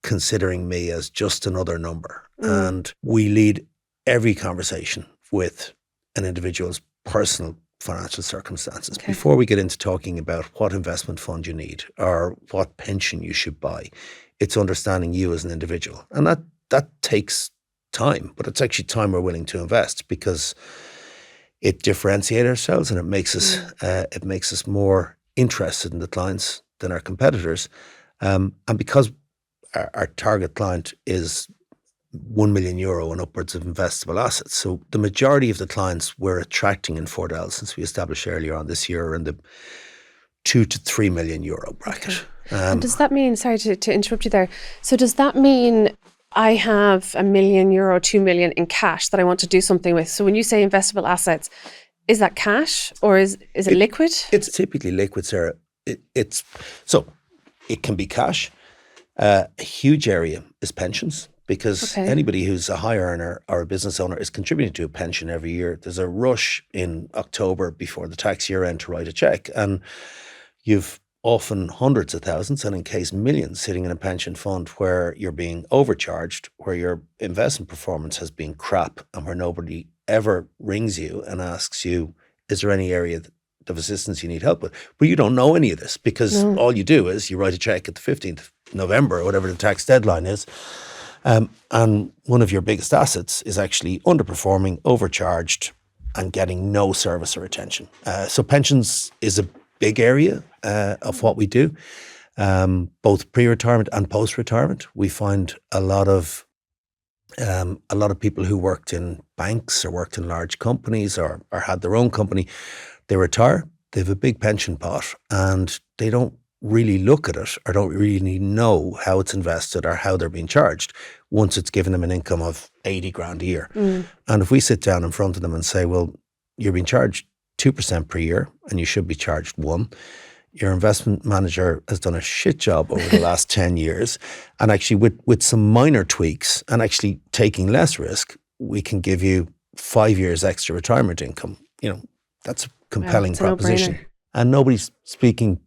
considering me as just another number. And we lead every conversation with an individual's personal financial circumstances. Before we get into talking about what investment fund you need or what pension you should buy, it's understanding you as an individual. And that takes time, but it's actually time we're willing to invest because it differentiates ourselves and it makes us more interested in the clients than our competitors. And because our target client is 1 million euro and upwards of investable assets. So the majority of the clients we're attracting in Fordel since we established earlier on this year are in the 2 to 3 million euro bracket. And does that mean, sorry to interrupt you there, so does that mean I have €1 million, 2 million in cash that I want to do something with? So when you say investable assets, is that cash or is it liquid? It's typically liquid, Sarah. So it can be cash. A huge area is pensions. Because anybody who's a high earner or a business owner is contributing to a pension every year. There's a rush in October before the tax year end to write a check. And you've often hundreds of thousands, and in case millions, sitting in a pension fund where you're being overcharged, where your investment performance has been crap, and where nobody ever rings you and asks you, is there any area of assistance you need help with? But you don't know any of this, because all you do is you write a check at the 15th of November or whatever the tax deadline is. And one of your biggest assets is actually underperforming, overcharged, and getting no service or attention. So pensions is a big area of what we do, both pre-retirement and post-retirement. We find a lot of people who worked in banks or worked in large companies or had their own company, they retire, they have a big pension pot, and they don't really look at it or don't really know how it's invested or how they're being charged once it's given them an income of 80 grand a year. And if we sit down in front of them and say, well, you're being charged 2% per year and you should be charged 1%. Your investment manager has done a shit job over the last 10 years. And actually with some minor tweaks and actually taking less risk, we can give you 5 years extra retirement income. You know, that's a compelling proposition. No-brainer. And nobody's speaking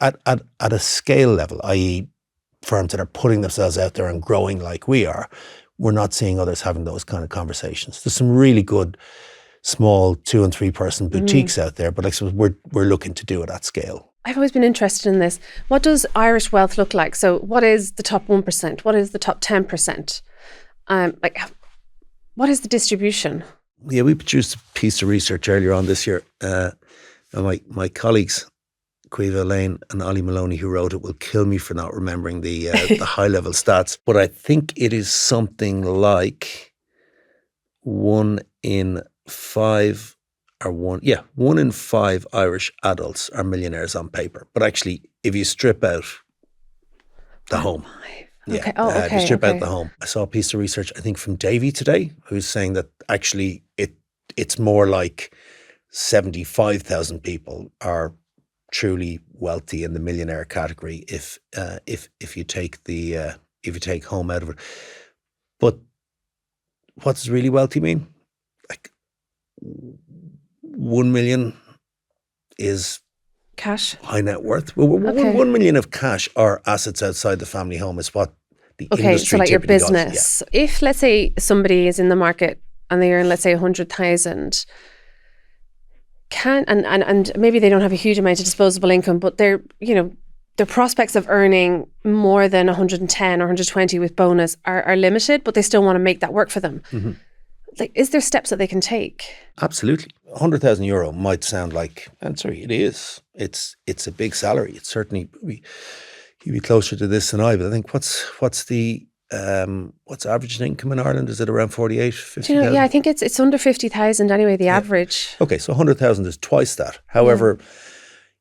at a scale level, i.e. firms that are putting themselves out there and growing like we are. We're not seeing others having those kind of conversations. There's some really good small 2 and 3 person boutiques out there, but like, so we're looking to do it at scale. I've always been interested in this. What does Irish wealth look like? So what is the top 1%? What is the top 10%? What is the distribution? Yeah, we produced a piece of research earlier on this year. And my colleagues, Caoimhe Lane and Ollie Maloney, who wrote it, will kill me for not remembering the high level stats. But I think it is something like 1 in 5 Irish adults are millionaires on paper. But actually, if you strip out the home, if you strip out the home, I saw a piece of research, I think from Davy today, who's saying that actually it's more like 75,000 people are truly wealthy in the millionaire category if you take home out of it. But what does really wealthy mean? Like 1 million is cash, high net worth. Well, 1 million of cash or assets outside the family home is what the industry so like your business. Does. If let's say somebody is in the market and they earn, let's say 100,000, and maybe they don't have a huge amount of disposable income, but they're, you know, their prospects of earning more than 110 or 120 with bonus are limited, but they still want to make that work for them. Mm-hmm. Like, is there steps that they can take? Absolutely. €100,000 might sound like, and sorry, it is. It's a big salary. It's certainly, you'd be closer to this than I, but I think what's the average income in Ireland? Is it around 48, 50,000? Yeah, I think it's under 50,000 anyway, the average. Okay, so 100,000 is twice that. However,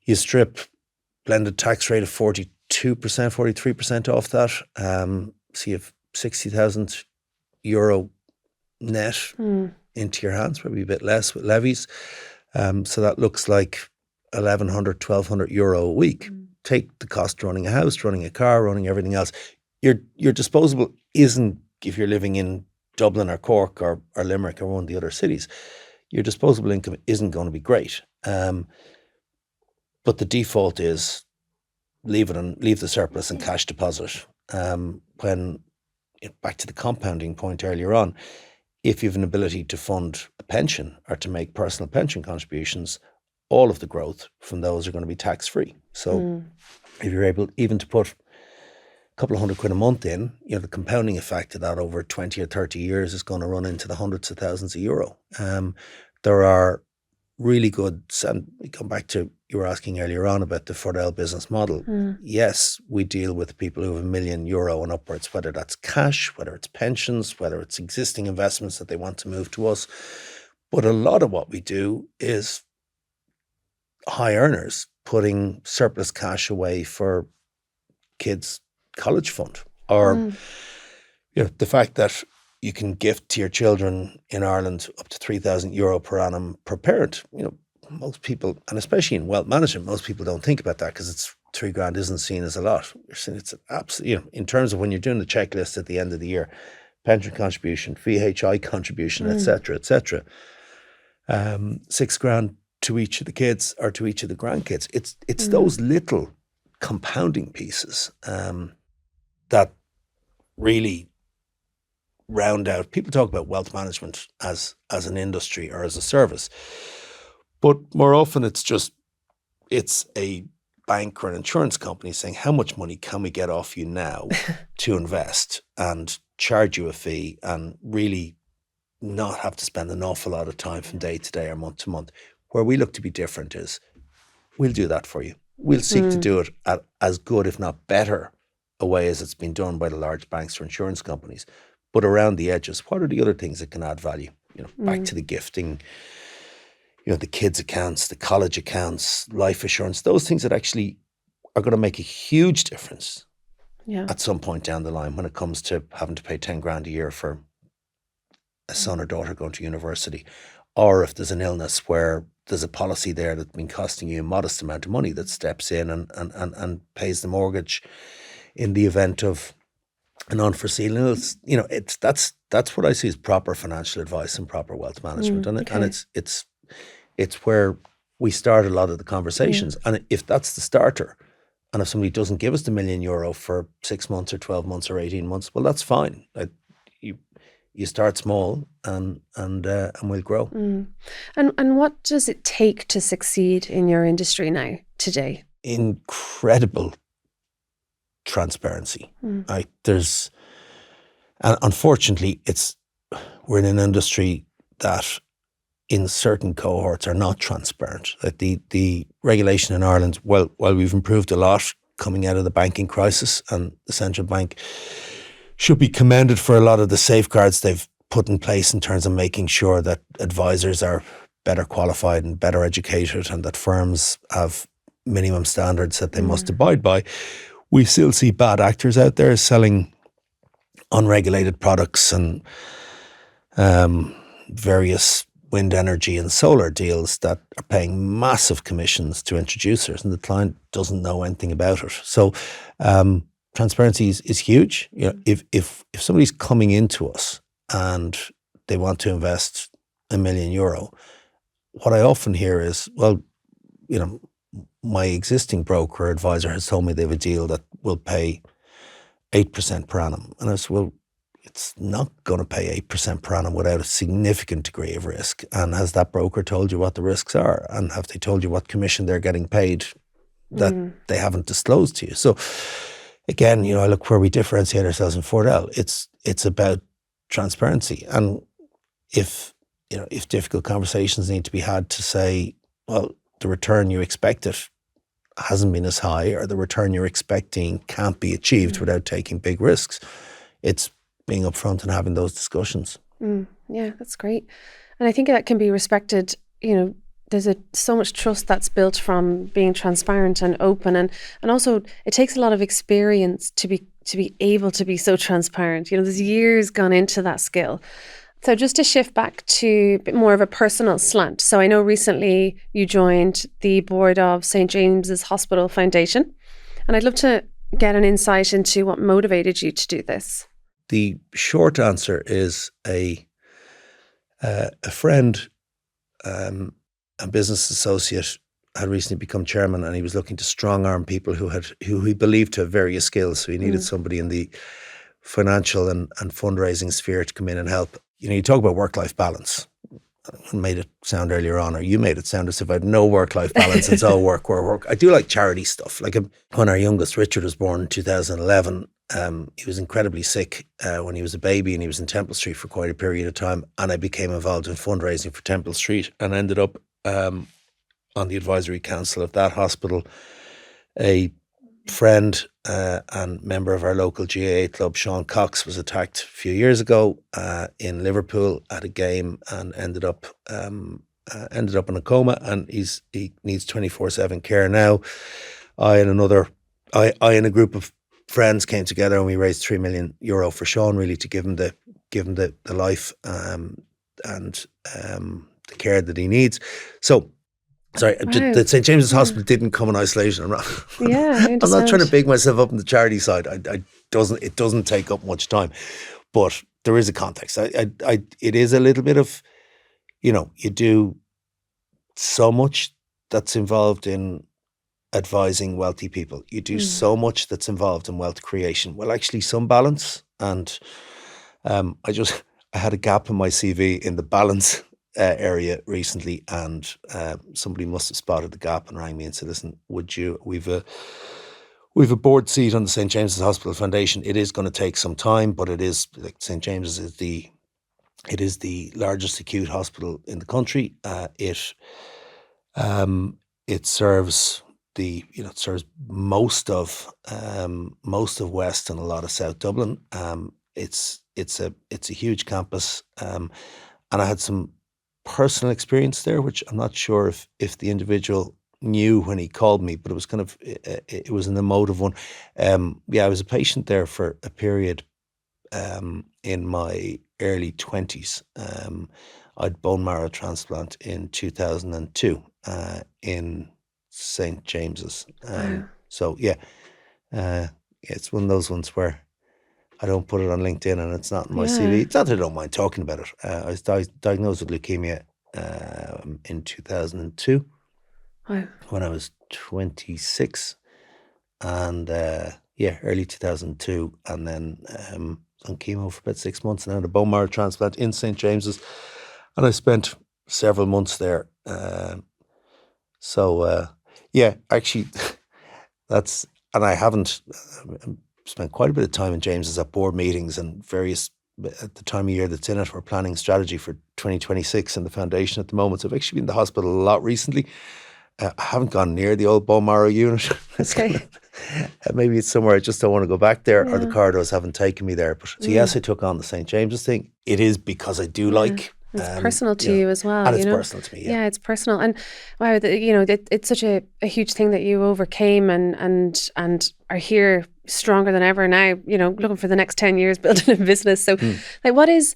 you strip blended tax rate of 42%, 43% off that. So you have €60,000 net into your hands, probably a bit less with levies. So that looks like €1,100, €1,200 a week. Take the cost of running a house, running a car, running everything else. Your disposable isn't, if you're living in Dublin or Cork or Limerick or one of the other cities, your disposable income isn't going to be great. But the default is leave the surplus in cash deposit. When, back to the compounding point earlier on, if you have an ability to fund a pension or to make personal pension contributions, all of the growth from those are going to be tax-free. So if you're able even to put a couple of £100 a month in, the compounding effect of that over 20 or 30 years is going to run into the hundreds of thousands of euro. There are really good, and we come back to, you were asking earlier on about the Fordel business model. Yes, we deal with people who have €1 million and upwards, whether that's cash, whether it's pensions, whether it's existing investments that they want to move to us. But a lot of what we do is high earners putting surplus cash away for kids' college fund, or the fact that you can gift to your children in Ireland up to €3,000 per annum per parent. Most people, and especially in wealth management, most people don't think about that because it's $3,000 isn't seen as a lot. You're saying it's an absolute, in terms of when you're doing the checklist at the end of the year, pension contribution, VHI contribution, etc., etc. $6,000 to each of the kids or to each of the grandkids. It's those little compounding pieces that really round out. People talk about wealth management as an industry or as a service, but more often it's a bank or an insurance company saying, how much money can we get off you now to invest and charge you a fee and really not have to spend an awful lot of time from day to day or month to month. Where we look to be different is we'll do that for you. We'll seek to do it at as good, if not better, a way as it's been done by the large banks or insurance companies. But around the edges, what are the other things that can add value? Back to the gifting, the kids' accounts, the college accounts, life assurance, those things that actually are going to make a huge difference at some point down the line when it comes to having to pay 10 grand a year for a son or daughter going to university, or if there's an illness where there's a policy there that's been costing you a modest amount of money that steps in and pays the mortgage in the event of an unforeseen illness. That's what I see as proper financial advice and proper wealth management, and it's where we start a lot of the conversations. And if that's the starter, and if somebody doesn't give us the €1 million for 6 months or 12 months or 18 months, well, that's fine. You start small and we'll grow. And what does it take to succeed in your industry now, today? Incredible transparency. And unfortunately, we're in an industry that in certain cohorts are not transparent. Like the regulation in Ireland, while we've improved a lot coming out of the banking crisis, and the central bank should be commended for a lot of the safeguards they've put in place in terms of making sure that advisors are better qualified and better educated, and that firms have minimum standards that they must abide by. We still see bad actors out there selling unregulated products and various wind energy and solar deals that are paying massive commissions to introducers, and the client doesn't know anything about it. So transparency is huge. If somebody's coming into us and they want to invest €1 million, what I often hear is, well, my existing broker or advisor has told me they have a deal that will pay 8% per annum. And I said, well, it's not going to pay 8% per annum without a significant degree of risk. And has that broker told you what the risks are? And have they told you what commission they're getting paid that they haven't disclosed to you? So again, I look where we differentiate ourselves in Fordel. It's about transparency. And if difficult conversations need to be had to say, well, the return you expected hasn't been as high, or the return you're expecting can't be achieved without taking big risks, it's being upfront and having those discussions. Yeah, that's great. And I think that can be respected. There's so much trust that's built from being transparent and open, and also it takes a lot of experience to be able to be so transparent. There's years gone into that skill. So just to shift back to a bit more of a personal slant. So I know recently you joined the board of St. James's Hospital Foundation, and I'd love to get an insight into what motivated you to do this. The short answer is a friend, a business associate, had recently become chairman, and he was looking to strong arm people who he believed to have various skills. So he needed somebody in the financial and fundraising sphere to come in and help. You talk about work-life balance. I made it sound earlier on, or you made it sound as if I had no work-life balance. It's all work. I do like charity stuff. Like when our youngest, Richard, was born in 2011, he was incredibly sick when he was a baby, and he was in Temple Street for quite a period of time. And I became involved in fundraising for Temple Street, and ended up on the advisory council of that hospital. A friend and member of our local GAA club, Sean Cox, was attacked a few years ago in Liverpool at a game, and ended up in a coma, and he needs 24/7 care now. I and a group of friends came together, and we raised €3 million for Sean, really to give him the life and the care that he needs. So, sorry, Wow. the St. James's Hospital didn't come in isolation. I'm not trying to big myself up on the charity side. It doesn't take up much time, but there is a context. It is a little bit of, you do so much that's involved in advising wealthy people. You do so much that's involved in wealth creation. Well, actually, some balance. And I had a gap in my CV in the balance area recently, and somebody must have spotted the gap and rang me and said, "Listen, we've a board seat on the St. James's Hospital Foundation. It is going to take some time, but it is, like, St. James's is the largest acute hospital in the country. It serves most of West and a lot of South Dublin. It's a huge campus, and I had some personal experience there, which I'm not sure if the individual knew when he called me, but it was kind of it was an emotive one. I was a patient there for a period in my early 20s. I had bone marrow transplant in 2002 in St. James's. So it's one of those ones where I don't put it on LinkedIn and it's not in my CV. It's not that I don't mind talking about it. I was diagnosed with leukemia in 2002 when I was 26, and early 2002, and then on chemo for about 6 months, and then a bone marrow transplant in St. James's, and I spent several months there. Actually, that's, and I haven't spent quite a bit of time in James's at board meetings and various, at the time of year that's in it, we're planning strategy for 2026 and the foundation at the moment. So I've actually been in the hospital a lot recently. I haven't gone near the old bone marrow unit. Okay. Maybe it's somewhere I just don't want to go back there, or the corridors haven't taken me there. But so yes, I took on the St. James's thing. It is because I do like. It's personal to you as well. And it's personal to me, yeah. Yeah, it's personal. And wow, it's such a huge thing that you overcame and are here stronger than ever now, looking for the next 10 years building a business. So like, what is,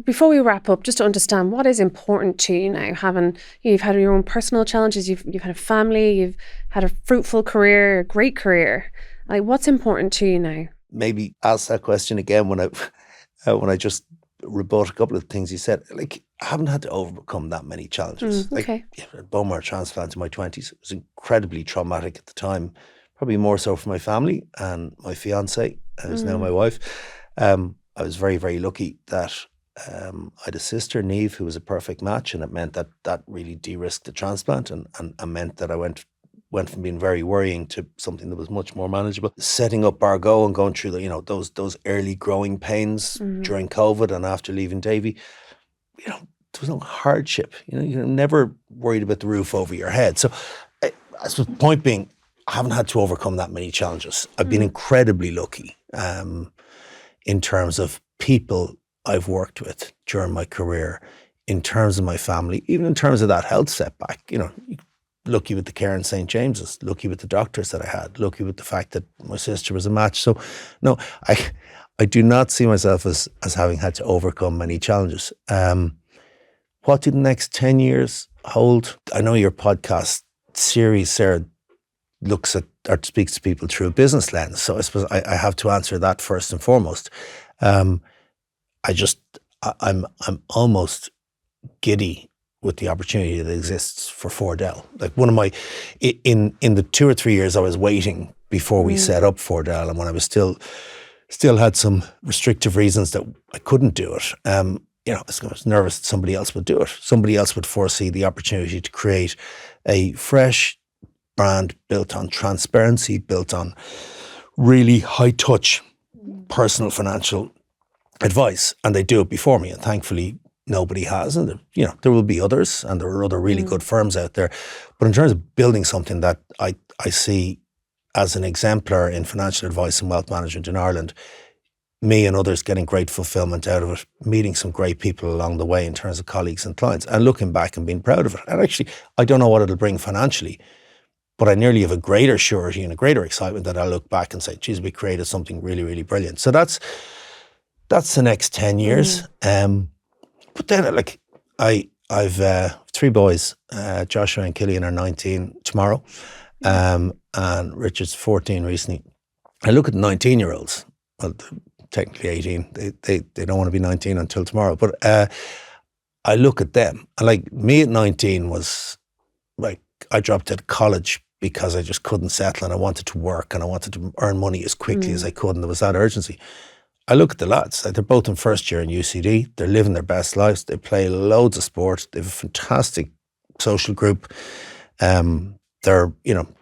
before we wrap up, just to understand what is important to you now, you've had your own personal challenges, you've had a family, you've had a fruitful career, a great career. Like, what's important to you now? Maybe ask that question again when I just rebut a couple of things you said. Like, I haven't had to overcome that many challenges. Okay. Bone marrow transplant in my 20s. It was incredibly traumatic at the time, probably more so for my family and my fiance, who's now my wife. I was very, very lucky that I had a sister, Neve, who was a perfect match, and it meant that really de-risked the transplant and meant that I went from being very worrying to something that was much more manageable. Setting up Bargo and going through those early growing pains during COVID and after leaving Davy, there was no hardship. You're never worried about the roof over your head. So I suppose the point being, I haven't had to overcome that many challenges. I've been incredibly lucky in terms of people I've worked with during my career, in terms of my family, even in terms of that health setback. Lucky with the care in St. James's, lucky with the doctors that I had, lucky with the fact that my sister was a match. So no, I do not see myself as having had to overcome many challenges. What do the next 10 years hold? I know your podcast series, Sarah, looks at or speaks to people through a business lens. So I suppose I have to answer that first and foremost. I'm almost giddy with the opportunity that exists for Fordel. Like, one of my, in the 2 or 3 years I was waiting before we set up Fordel, and when I was still had some restrictive reasons that I couldn't do it, I was nervous that somebody else would do it. Somebody else would foresee the opportunity to create a fresh brand built on transparency, built on really high touch personal financial advice, and they do it before me, and thankfully nobody has. And there will be others, and there are other really good firms out there, but in terms of building something that I see as an exemplar in financial advice and wealth management in Ireland, me and others getting great fulfillment out of it, meeting some great people along the way in terms of colleagues and clients, and looking back and being proud of it. And actually, I don't know what it'll bring financially, but I nearly have a greater surety and a greater excitement that I'll look back and say, geez, we created something really, really brilliant. So that's the next 10 years. But then, I've 3 boys. Joshua and Killian are 19 tomorrow, and Richard's 14 recently. I look at 19-year-olds. Well, technically 18. They don't want to be 19 until tomorrow. But I look at them, and like me at 19 was like, I dropped out of college because I just couldn't settle and I wanted to work and I wanted to earn money as quickly as I could, and there was that urgency. I look at the lads, like they're both in first year in UCD, they're living their best lives, they play loads of sport, they have a fantastic social group, they're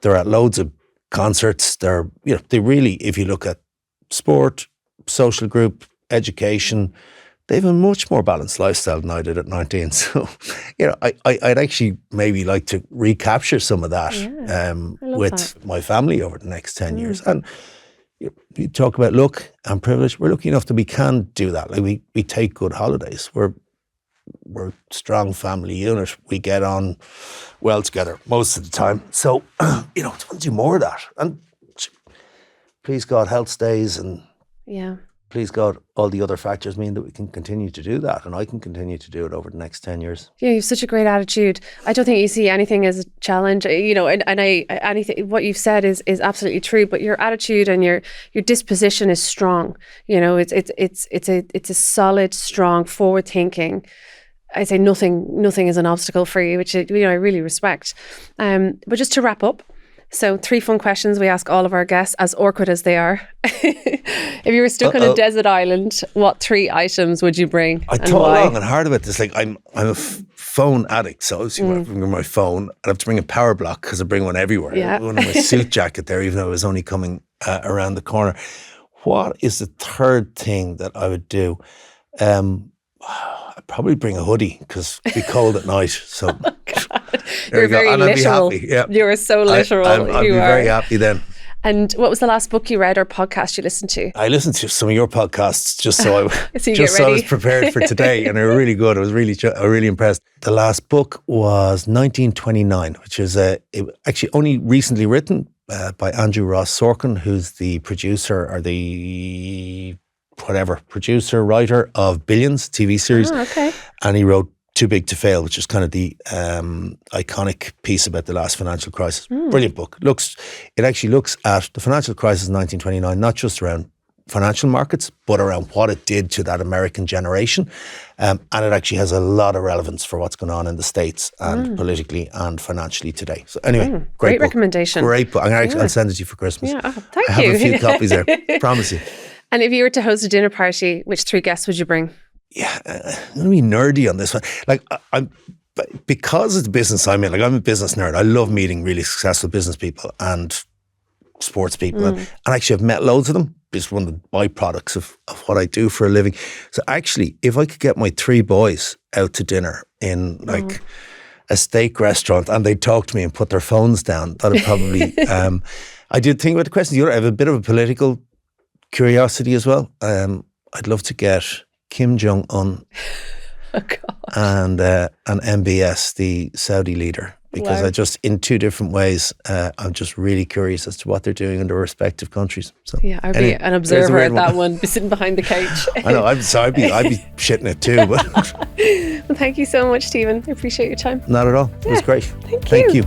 at loads of concerts, they really, if you look at sport, social group, education, they have a much more balanced lifestyle than I did at 19. So, I'd actually maybe like to recapture some of that with my family over the next 10 years. And you talk about luck and privilege. We're lucky enough that we can do that. Like we take good holidays. We're a strong family unit. We get on well together most of the time. So, I want to do more of that. And please God, health stays, and please God, all the other factors mean that we can continue to do that, and I can continue to do it over the next 10 years. Yeah, you have such a great attitude. I don't think you see anything as a challenge, anything, what you've said is absolutely true, but your attitude and your disposition is strong. It's a solid, strong, forward thinking. I say nothing is an obstacle for you, which I really respect. But just to wrap up, so 3 fun questions we ask all of our guests, as awkward as they are. If you were stuck on a desert island, what 3 items would you bring? I thought long and hard about this. Like I'm a phone addict, so obviously when I bring my phone, I have to bring a power block because I bring one everywhere. Yeah. One in my suit jacket there, even though I was only coming around the corner. What is the 3rd thing that I would do? I'd probably bring a hoodie because it'd be cold at night. So you're very literal. You're so literal. I'd be very happy then. And what was the last book you read or podcast you listened to? I listened to some of your podcasts just so I was prepared for today, and they were really good. I was really impressed. The last book was 1929, which is actually only recently written by Andrew Ross Sorkin, who's the producer or the producer, writer of Billions TV series. Oh, okay. And he wrote Too Big to Fail, which is kind of the iconic piece about the last financial crisis. Brilliant book. It actually looks at the financial crisis in 1929, not just around financial markets, but around what it did to that American generation. And it actually has a lot of relevance for what's going on in the States and politically and financially today. So anyway, great recommendation. Great book. I'll send it to you for Christmas. Yeah, thank you. I have a few copies there. Promise you. And if you were to host a dinner party, which 3 guests would you bring? Yeah, I'm going to be nerdy on this one. Like, because it's business I'm in, like I'm a business nerd. I love meeting really successful business people and sports people. And actually I've met loads of them. It's one of the byproducts of what I do for a living. So actually, if I could get my 3 boys out to dinner in like a steak restaurant and they'd talk to me and put their phones down, that'd probably, I did think about the questions. I have a bit of a political curiosity as well. I'd love to get Kim Jong-un and MBS, the Saudi leader, because I just, in 2 different ways, I'm just really curious as to what they're doing in their respective countries. So yeah, I'd be an observer at that one, be sitting behind the couch. I know, I'd be shitting it too. But well, thank you so much, Stephen. I appreciate your time. Not at all. It was great. Thank you.